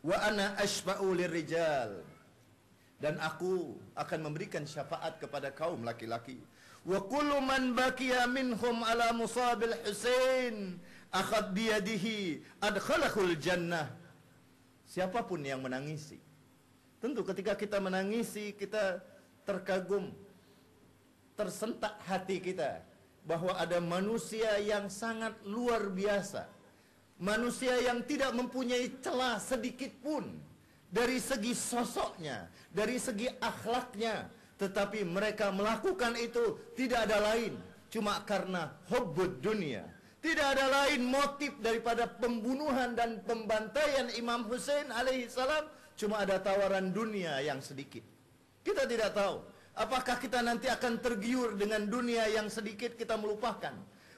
Wa ana ashfa'u lirrijal. Dan aku akan memberikan syafaat kepada kaum laki-laki. Wa kullu man baqiya minhum ala musabil Husain akhad biyadihi adkhalahul jannah. Siapapun yang menangisi. Tentu ketika kita menangisi, kita terkagum, tersentak hati kita bahwa ada manusia yang sangat luar biasa. Manusia yang tidak mempunyai celah sedikit pun dari segi sosoknya, dari segi akhlaknya, tetapi mereka melakukan itu tidak ada lain cuma karena hubbud dunia. Tidak ada lain motif daripada pembunuhan dan pembantaian Imam Husain alaihi salam, cuma ada tawaran dunia yang sedikit. Kita tidak tahu apakah kita nanti akan tergiur dengan dunia yang sedikit, kita melupakan.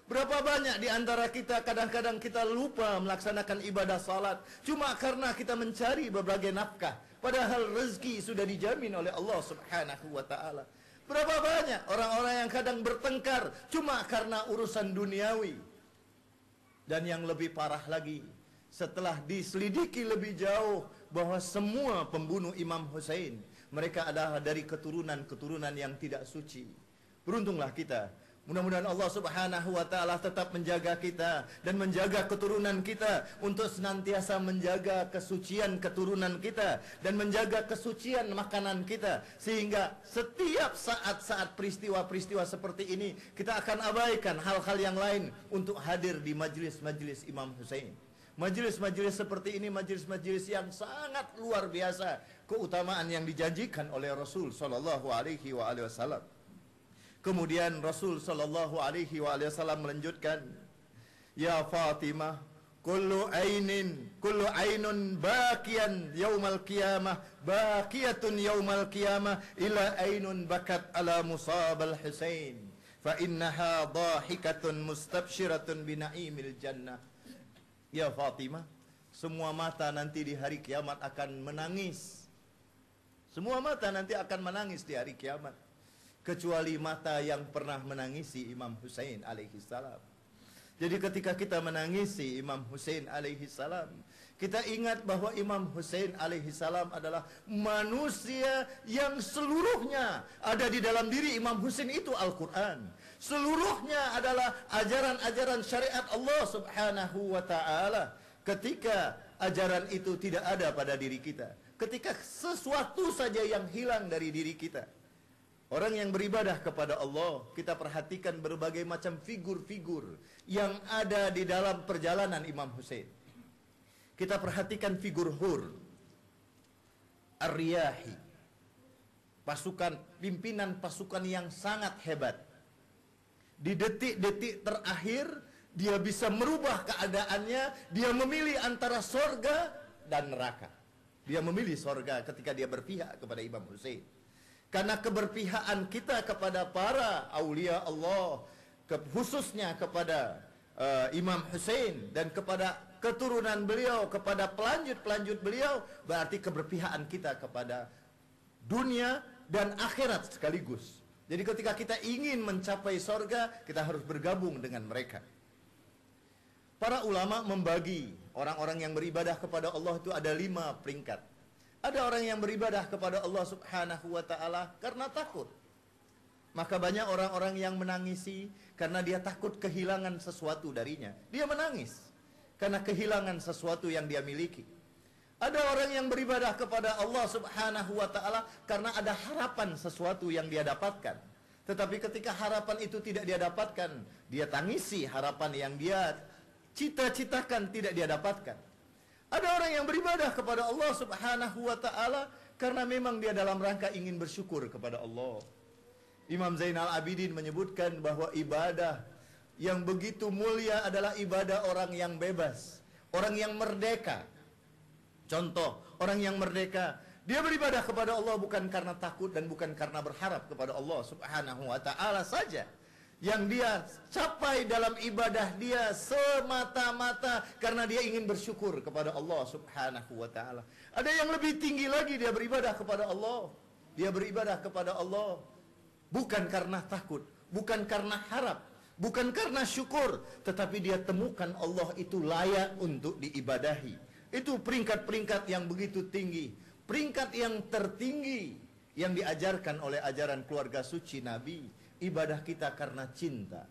Berapa banyak di antara kita kadang-kadang kita lupa melaksanakan ibadah salat cuma karena kita mencari berbagai nafkah, padahal rezeki sudah dijamin oleh Allah Subhanahu wa taala. Berapa banyak orang-orang yang kadang bertengkar cuma karena urusan duniawi. Dan yang lebih parah lagi, setelah diselidiki lebih jauh bahwa semua pembunuh Imam Husain mereka adalah dari keturunan-keturunan yang tidak suci. Beruntunglah kita. Mudah-mudahan Allah Subhanahu wa taala tetap menjaga kita dan menjaga keturunan kita untuk senantiasa menjaga kesucian keturunan kita dan menjaga kesucian makanan kita, sehingga setiap saat-saat peristiwa-peristiwa seperti ini kita akan abaikan hal-hal yang lain untuk hadir di majelis-majelis Imam Husain. Majelis-majelis seperti ini majelis-majelis yang sangat luar biasa keutamaan yang dijanjikan oleh Rasul sallallahu alaihi wasallam. Kemudian Rasul sallallahu alaihi wasallam melanjutkan, ya Fatimah, kullu ainun baqiyan yaumal qiyamah baqiyatun yaumal qiyamah ila ainun bakat ala musab al-Husain fa innaha dhahikatun mustabsyiratun binaimil jannah. Ya Fatimah, semua mata nanti di hari kiamat akan menangis. Semua mata nanti akan menangis di hari kiamat, kecuali mata yang pernah menangisi Imam Husain alaihi salam. Jadi ketika kita menangisi Imam Husain alaihi salam, kita ingat bahwa Imam Husain alaihi salam adalah manusia yang seluruhnya ada di dalam diri Imam Husain itu Al-Quran. Seluruhnya adalah ajaran-ajaran syariat Allah Subhanahu wa ta'ala. Ketika ajaran itu tidak ada pada diri kita, ketika sesuatu saja yang hilang dari diri kita, orang yang beribadah kepada Allah, kita perhatikan berbagai macam figur-figur yang ada di dalam perjalanan Imam Husain. Kita perhatikan figur Hur, Ar-Riyahi, pimpinan pasukan yang sangat hebat. Di detik-detik terakhir, dia bisa merubah keadaannya. Dia memilih antara sorga dan neraka. Dia memilih sorga ketika dia berpihak kepada Imam Husain. Karena keberpihakan kita kepada para aulia Allah, khususnya kepada Imam Husain dan kepada keturunan beliau, kepada pelanjut-pelanjut beliau, berarti keberpihakan kita kepada dunia dan akhirat sekaligus. Jadi ketika kita ingin mencapai sorga, kita harus bergabung dengan mereka. Para ulama membagi orang-orang yang beribadah kepada Allah itu ada 5 peringkat. Ada orang yang beribadah kepada Allah Subhanahu wa ta'ala karena takut. Maka banyak orang-orang yang menangisi karena dia takut kehilangan sesuatu darinya. Dia menangis karena kehilangan sesuatu yang dia miliki. Ada orang yang beribadah kepada Allah Subhanahu wa ta'ala karena ada harapan sesuatu yang dia dapatkan. Tetapi ketika harapan itu tidak dia dapatkan, dia tangisi harapan yang dia cita-citakan tidak dia dapatkan. Ada orang yang beribadah kepada Allah Subhanahu wa ta'ala karena memang dia dalam rangka ingin bersyukur kepada Allah. Imam Zainal Abidin menyebutkan bahwa ibadah yang begitu mulia adalah ibadah orang yang bebas, orang yang merdeka. Contoh, orang yang merdeka, dia beribadah kepada Allah bukan karena takut dan bukan karena berharap kepada Allah Subhanahu wa ta'ala saja. Yang dia capai dalam ibadah dia semata-mata karena dia ingin bersyukur kepada Allah Subhanahu wa ta'ala. Ada yang lebih tinggi lagi, dia beribadah kepada Allah. Dia beribadah kepada Allah bukan karena takut, bukan karena harap, bukan karena syukur, tetapi dia temukan Allah itu layak untuk diibadahi. Itu peringkat-peringkat yang begitu tinggi, peringkat yang tertinggi yang diajarkan oleh ajaran keluarga suci Nabi. Ibadah kita karena cinta.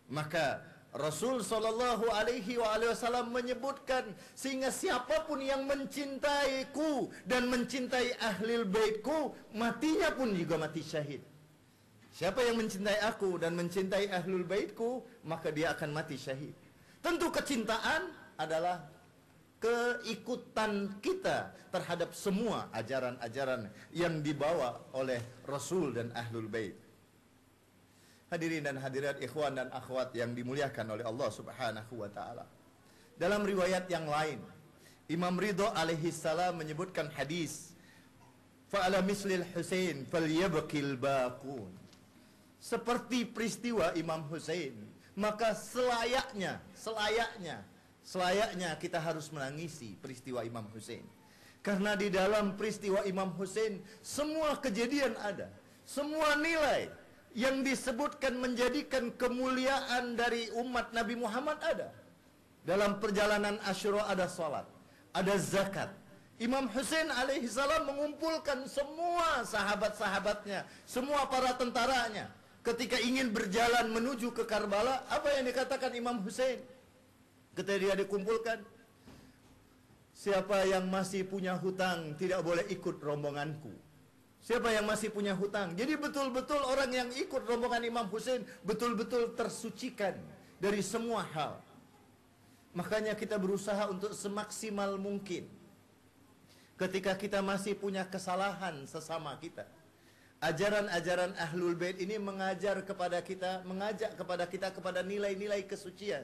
Maka Rasul sallallahu alaihi wasallam menyebutkan, sehingga siapapun yang mencintaiku dan mencintai ahlul baitku, matinya pun juga mati syahid. Siapa yang mencintai aku dan mencintai ahlul baitku, maka dia akan mati syahid. Tentu kecintaan adalah keikutan kita terhadap semua ajaran-ajaran yang dibawa oleh Rasul dan ahlul bait. Hadirin dan hadirat, ikhwan dan akhwat yang dimuliakan oleh Allah Subhanahu wa taala. Dalam riwayat yang lain, Imam Ridha alaihi salam menyebutkan hadis, fa'ala mislil Husain falyabkil baqun. Seperti peristiwa Imam Husain, maka selayaknya kita harus menangisi peristiwa Imam Husain. Karena di dalam peristiwa Imam Husain semua kejadian ada, semua nilai yang disebutkan menjadikan kemuliaan dari umat Nabi Muhammad ada. Dalam perjalanan Asyura ada salat, ada zakat. Imam Husain alaihi salam mengumpulkan semua sahabat-sahabatnya, semua para tentaranya. Ketika ingin berjalan menuju ke Karbala, apa yang dikatakan Imam Husain? Ketika dia dikumpulkan, siapa yang masih punya hutang tidak boleh ikut rombonganku. Siapa yang masih punya hutang. Jadi betul-betul orang yang ikut rombongan Imam Husain betul-betul tersucikan dari semua hal. Makanya kita berusaha untuk semaksimal mungkin. Ketika kita masih punya kesalahan sesama kita, ajaran-ajaran ahlul bait ini mengajak kepada kita kepada nilai-nilai kesucian.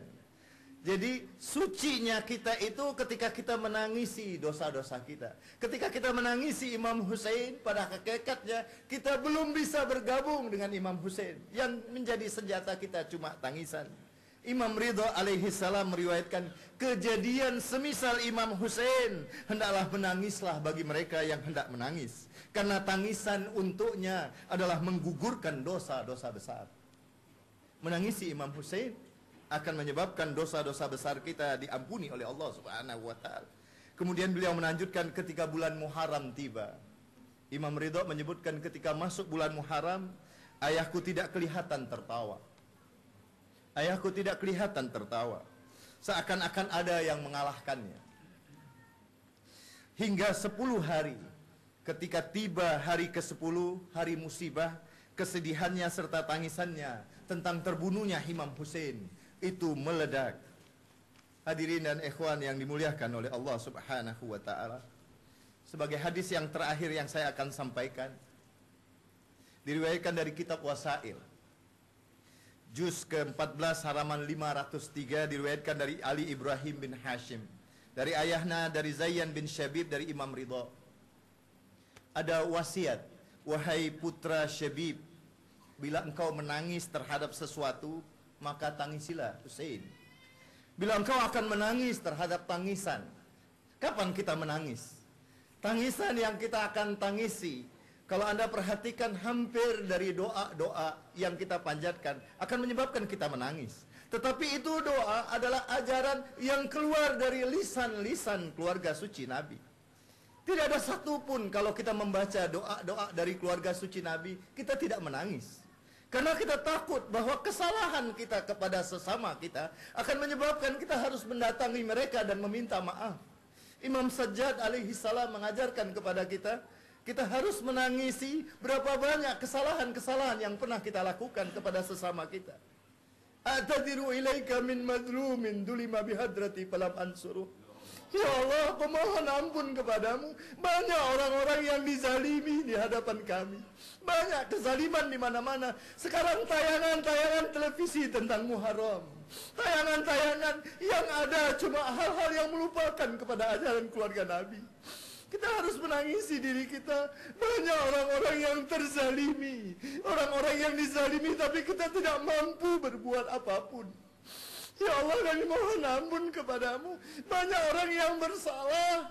Jadi sucinya kita itu ketika kita menangisi dosa-dosa kita. Ketika kita menangisi Imam Husain, pada hakikatnya kita belum bisa bergabung dengan Imam Husain. Yang menjadi senjata kita cuma tangisan. Imam Ridha alaihi salam meriwayatkan, kejadian semisal Imam Husain, hendaklah menangislah bagi mereka yang hendak menangis. Karena tangisan untuknya adalah menggugurkan dosa-dosa besar. Menangisi Imam Husain akan menyebabkan dosa-dosa besar kita diampuni oleh Allah Subhanahu wa taala. Kemudian beliau melanjutkan ketika bulan Muharram tiba. Imam Ridha menyebutkan ketika masuk bulan Muharram, ayahku tidak kelihatan tertawa. Ayahku tidak kelihatan tertawa. Seakan-akan ada yang mengalahkannya. Hingga 10 hari, ketika tiba hari ke-10, hari musibah, kesedihannya serta tangisannya tentang terbunuhnya Imam Husain itu meledak. Hadirin dan ikhwan yang dimuliakan oleh Allah Subhanahu wa taala. Sebagai hadis yang terakhir yang saya akan sampaikan, diriwayatkan dari kitab Wasail, juz ke-14 halaman 503, diriwayatkan dari Ali Ibrahim bin Hashim, dari ayahnya dari Zayyan bin Syabib dari Imam Ridha. Ada wasiat, wahai putra Syabib, bila engkau menangis terhadap sesuatu, maka tangisilah Husain. Bila engkau akan menangis terhadap tangisan, kapan kita menangis? Tangisan yang kita akan tangisi, kalau Anda perhatikan hampir dari doa-doa yang kita panjatkan akan menyebabkan kita menangis. Tetapi itu doa adalah ajaran yang keluar dari lisan-lisan keluarga suci Nabi. Tidak ada satupun kalau kita membaca doa-doa dari keluarga suci Nabi, kita tidak menangis. Karena kita takut bahwa kesalahan kita kepada sesama kita akan menyebabkan kita harus mendatangi mereka dan meminta maaf. Imam Sajjad alaihi salam mengajarkan kepada kita, kita harus menangisi berapa banyak kesalahan-kesalahan yang pernah kita lakukan kepada sesama kita. A'tadiru ilaika min madlumin dulima bihadrati falam ansuruh. Ya Allah, pemohon ampun kepadamu. Banyak orang-orang yang dizalimi di hadapan kami. Banyak kezaliman di mana-mana. Sekarang tayangan-tayangan televisi tentang Muharram, tayangan-tayangan yang ada cuma hal-hal yang melupakan kepada ajaran keluarga Nabi. Kita harus menangisi diri kita. Banyak orang-orang yang terzalimi, orang-orang yang dizalimi, tapi kita tidak mampu berbuat apapun. Ya Allah, kami mohon ampun kepadamu. Banyak orang yang bersalah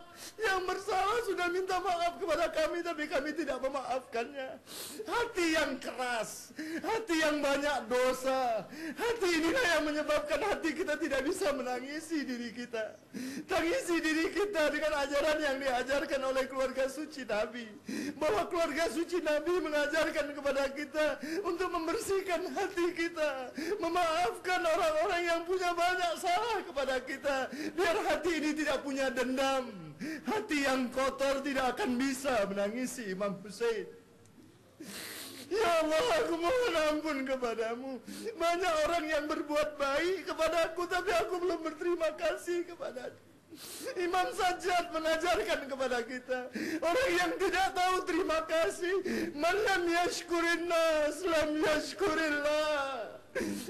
sudah minta maaf kepada kami, tapi kami tidak memaafkannya. Hati yang keras, hati yang banyak dosa, hati inilah yang menyebabkan hati kita tidak bisa menangisi diri kita. Tangisi diri kita dengan ajaran yang diajarkan oleh keluarga suci Nabi. Bahwa keluarga suci Nabi mengajarkan kepada kita untuk membersihkan hati kita, memaafkan orang-orang yang punya banyak salah kepada kita, biar hati ini tidak punya dendam. Hati yang kotor tidak akan bisa menangisi Imam Hussein. Ya Allah, aku mohon ampun kepadamu. Banyak orang yang berbuat baik kepadaku, tapi aku belum berterima kasih kepadanya. Imam Sajjad mengajarkan kepada kita, orang yang tidak tahu terima kasih, man lam yashkurin nas lam yashkurillah.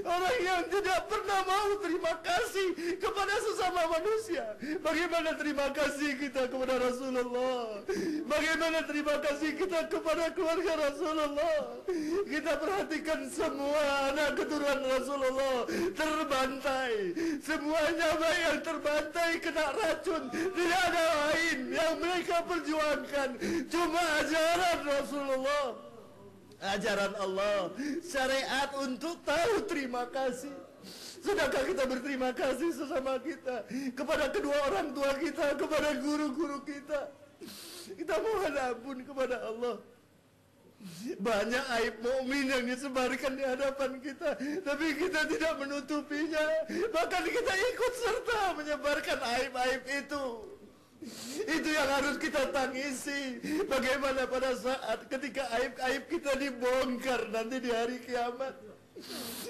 Orang yang tidak pernah mau terima kasih kepada sesama manusia. Bagaimana terima kasih kita kepada Rasulullah? Bagaimana terima kasih kita kepada keluarga Rasulullah? Kita perhatikan semua anak keturunan Rasulullah terbantai. Semuanya baik yang terbantai kena racun. Tidak ada lain yang mereka perjuangkan, cuma ajaran Rasulullah, ajaran Allah, syariat untuk tahu terima kasih. Sudahkah kita berterima kasih sesama kita, kepada kedua orang tua kita, kepada guru-guru kita? Kita mohon ampun kepada Allah. Banyak aib mukmin yang disebarkan di hadapan kita, tapi kita tidak menutupinya. Bahkan kita ikut serta menyebarkan aib-aib itu. Itu yang harus kita tangisi. Bagaimana pada saat ketika aib-aib kita dibongkar nanti di hari kiamat.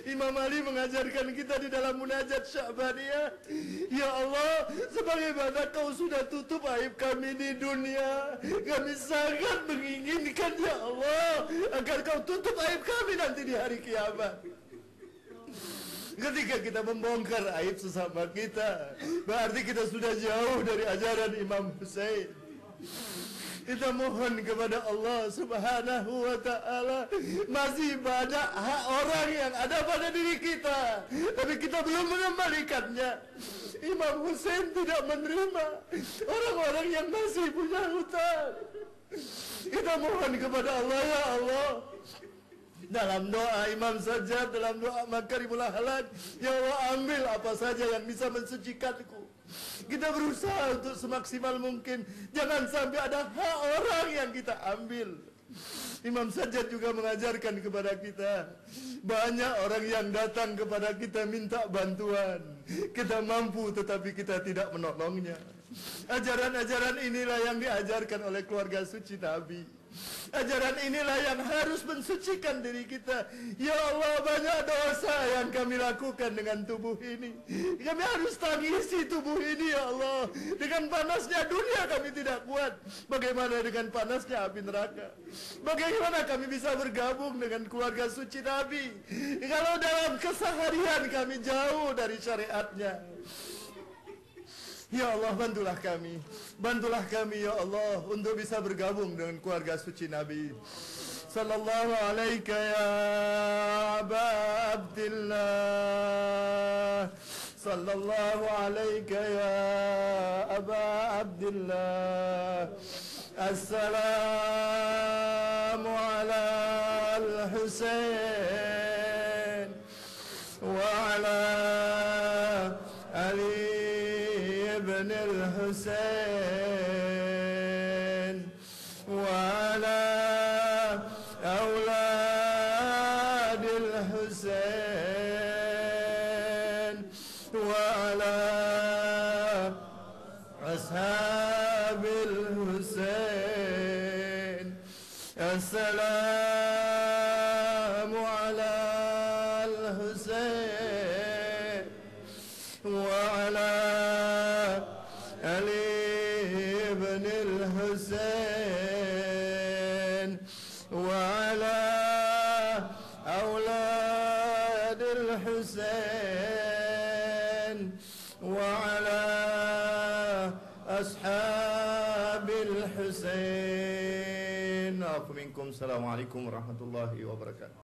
Imam Ali mengajarkan kita di dalam munajat Sya'baniyah, ya Allah, sebagaimana kau sudah tutup aib kami di dunia, kami sangat menginginkan ya Allah agar kau tutup aib kami nanti di hari kiamat. Ketika kita membongkar aib sesama kita, berarti kita sudah jauh dari ajaran Imam Hussein. Kita mohon kepada Allah Subhanahu wa ta'ala, masih banyak hak orang yang ada pada diri kita, tapi kita belum mengembalikannya. Imam Hussein tidak menerima orang-orang yang masih punya hutang. Kita mohon kepada Allah, ya Allah, dalam doa Imam Sajjad, dalam doa Makarimul Akhlak, ya Allah, ambil apa saja yang bisa mensucikanku. Kita berusaha untuk semaksimal mungkin, jangan sampai ada hak orang yang kita ambil. Imam Sajjad juga mengajarkan kepada kita, banyak orang yang datang kepada kita minta bantuan, kita mampu tetapi kita tidak menolongnya. Ajaran-ajaran inilah yang diajarkan oleh keluarga suci Nabi. Ajaran inilah yang harus mensucikan diri kita. Ya Allah, banyak dosa yang kami lakukan dengan tubuh ini. Kami harus tangisi tubuh ini, ya Allah. Dengan panasnya dunia kami tidak kuat. Bagaimana dengan panasnya api neraka? Bagaimana kami bisa bergabung dengan keluarga suci Nabi kalau dalam keseharian kami jauh dari syariatnya? Ya Allah, bantulah kami. Bantulah kami ya Allah untuk bisa bergabung dengan keluarga suci Nabi. Sallallahu alaika ya Aba Abdillah. Sallallahu alaika ya Aba Abdillah. Assalamu ala al-Husain wa ala Ali ابن الحسين وعلى أولاد الحسين وعلى أصحاب الحسين. السلام على الحسين وعلى علي بن الحسين وعلى أولاد الحسين وعلى أصحاب الحسين. Assalamualaikum warahmatullahi wabarakatuh.